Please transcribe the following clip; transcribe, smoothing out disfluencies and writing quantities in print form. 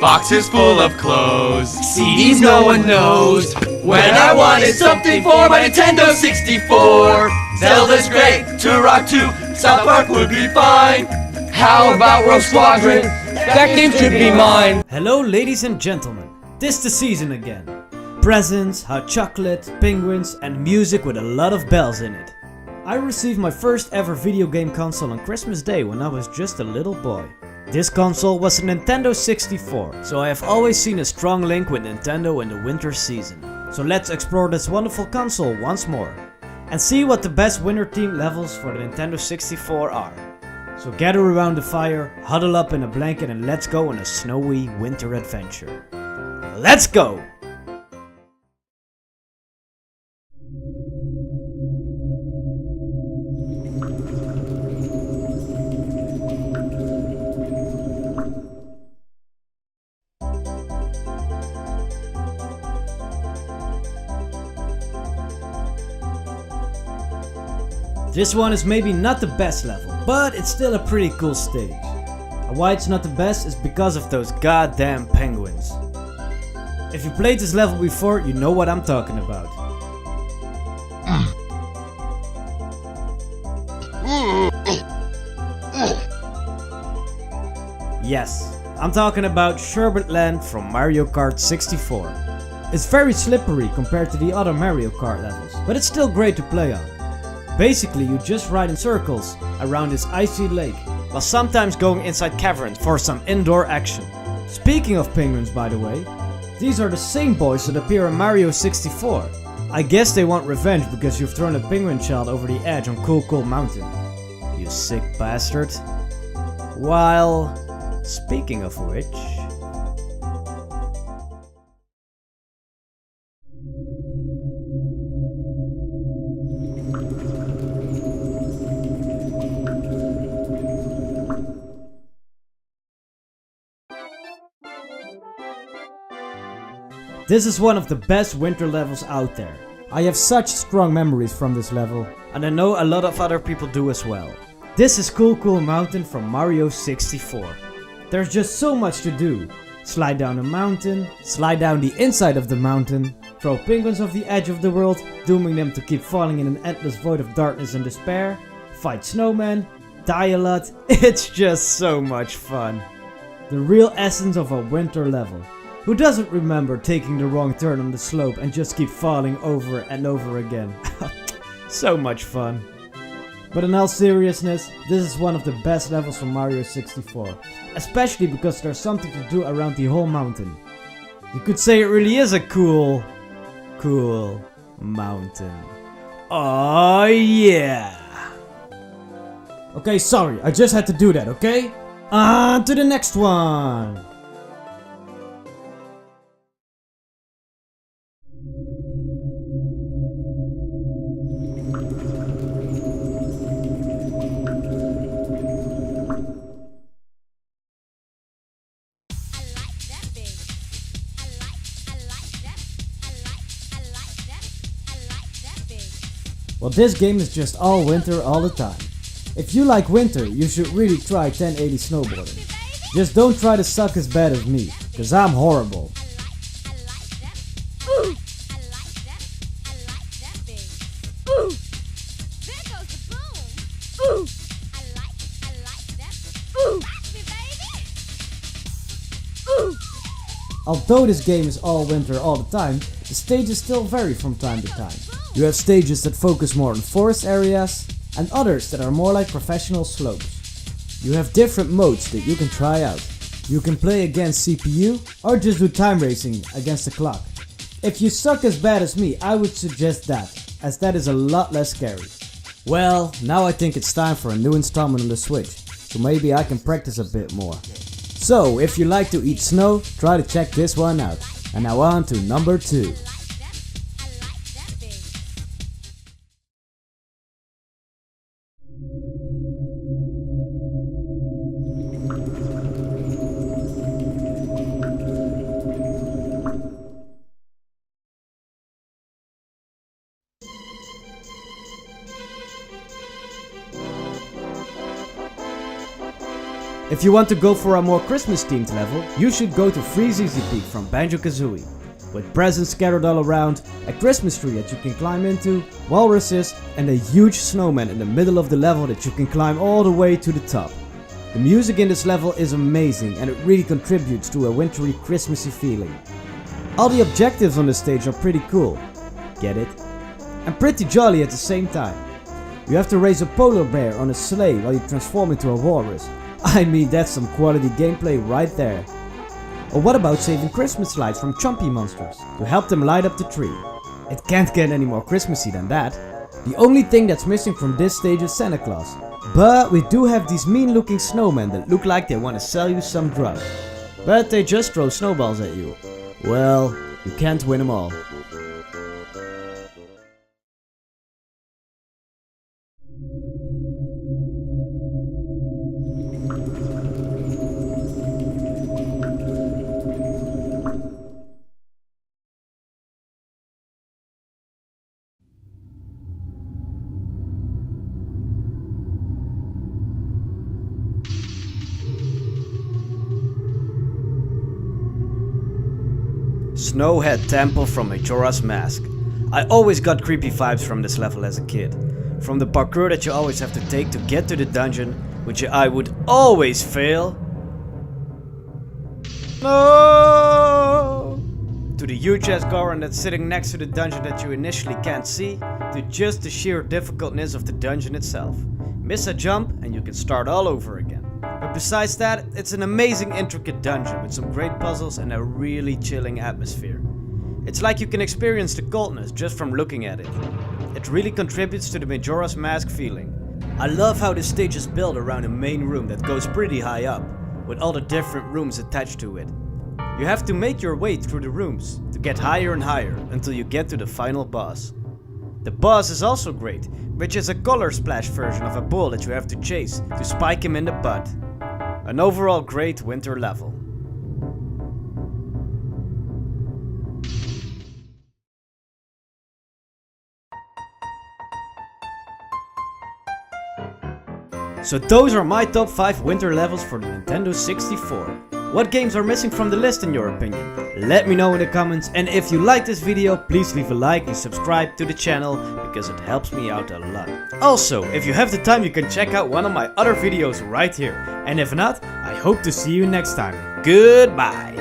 boxes full of clothes, CDs no one knows. When I wanted something for my Nintendo 64, Zelda's great, Turok 2, South Park would be fine. How about Rogue Squadron? That game should be mine. Hello ladies and gentlemen, 'tis the season again. Presents, hot chocolate, penguins and music with a lot of bells in it. I received my first ever video game console on Christmas Day when I was just a little boy. This console was a Nintendo 64, so I have always seen a strong link with Nintendo in the winter season. So let's explore this wonderful console once more and see what the best winter themed levels for the Nintendo 64 are. So gather around the fire, huddle up in a blanket and let's go on a snowy winter adventure. Let's go! This one is maybe not the best level, but it's still a pretty cool stage. And why it's not the best is because of those goddamn penguins. If you played this level before, you know what I'm talking about. Yes, I'm talking about Sherbet Land from Mario Kart 64. It's very slippery compared to the other Mario Kart levels, but it's still great to play on. Basically, you just ride in circles around this icy lake, while sometimes going inside caverns for some indoor action. Speaking of penguins, by the way, these are the same boys that appear in Mario 64. I guess they want revenge because you've thrown a penguin child over the edge on Cool Mountain. You sick bastard. While, speaking of which... This is one of the best winter levels out there. I have such strong memories from this level, and I know a lot of other people do as well. This is Cool Mountain from Mario 64. There's just so much to do. Slide down a mountain, slide down the inside of the mountain, throw penguins off the edge of the world, dooming them to keep falling in an endless void of darkness and despair, fight snowmen, die a lot. It's just so much fun. The real essence of a winter level. Who doesn't remember taking the wrong turn on the slope and just keep falling over and over again? So much fun. But in all seriousness, this is one of the best levels from Mario 64. Especially because there's something to do around the whole mountain. You could say it really is a cool mountain. Oh yeah! Okay, sorry, I just had to do that, okay? On to the next one! Well, this game is just all winter all the time. If you like winter, you should really try 1080 snowboarding. Just don't try to suck as bad as me, cause I'm horrible. Although this game is all winter all the time, the stages still vary from time to time. You have stages that focus more on forest areas, and others that are more like professional slopes. You have different modes that you can try out. You can play against CPU, or just do time racing against the clock. If you suck as bad as me, I would suggest that, as that is a lot less scary. Well, now I think it's time for a new installment on the Switch, so maybe I can practice a bit more. So, if you like to eat snow, try to check this one out. And now on to number 2. If you want to go for a more Christmas themed level, you should go to Freeze Easy Peak from Banjo-Kazooie. With presents scattered all around, a Christmas tree that you can climb into, walruses, and a huge snowman in the middle of the level that you can climb all the way to the top. The music in this level is amazing and it really contributes to a wintry Christmassy feeling. All the objectives on the stage are pretty cool, get it? And pretty jolly at the same time. You have to raise a polar bear on a sleigh while you transform into a walrus. I mean, that's some quality gameplay right there. Or what about saving Christmas lights from chompy monsters to help them light up the tree? It can't get any more Christmassy than that. The only thing that's missing from this stage is Santa Claus. But we do have these mean looking snowmen that look like they want to sell you some drugs. But they just throw snowballs at you. Well, you can't win them all. Snowhead Temple from Majora's Mask. I always got creepy vibes from this level as a kid. From the parkour that you always have to take to get to the dungeon, which I would always fail. No! To the huge ass Goron that's sitting next to the dungeon that you initially can't see, to just the sheer difficultness of the dungeon itself. Miss a jump and you can start all over again. But besides that, it's an amazing intricate dungeon with some great puzzles and a really chilling atmosphere. It's like you can experience the coldness just from looking at it. It really contributes to the Majora's Mask feeling. I love how this stage is built around a main room that goes pretty high up, with all the different rooms attached to it. You have to make your way through the rooms to get higher and higher until you get to the final boss. The boss is also great, which is a color splash version of a bull that you have to chase to spike him in the butt. An overall great winter level. So those are my top 5 winter levels for the Nintendo 64. What games are missing from the list in your opinion? Let me know in the comments, and if you like this video, please leave a like and subscribe to the channel because it helps me out a lot. Also, if you have the time, you can check out one of my other videos right here. And if not, I hope to see you next time. Goodbye!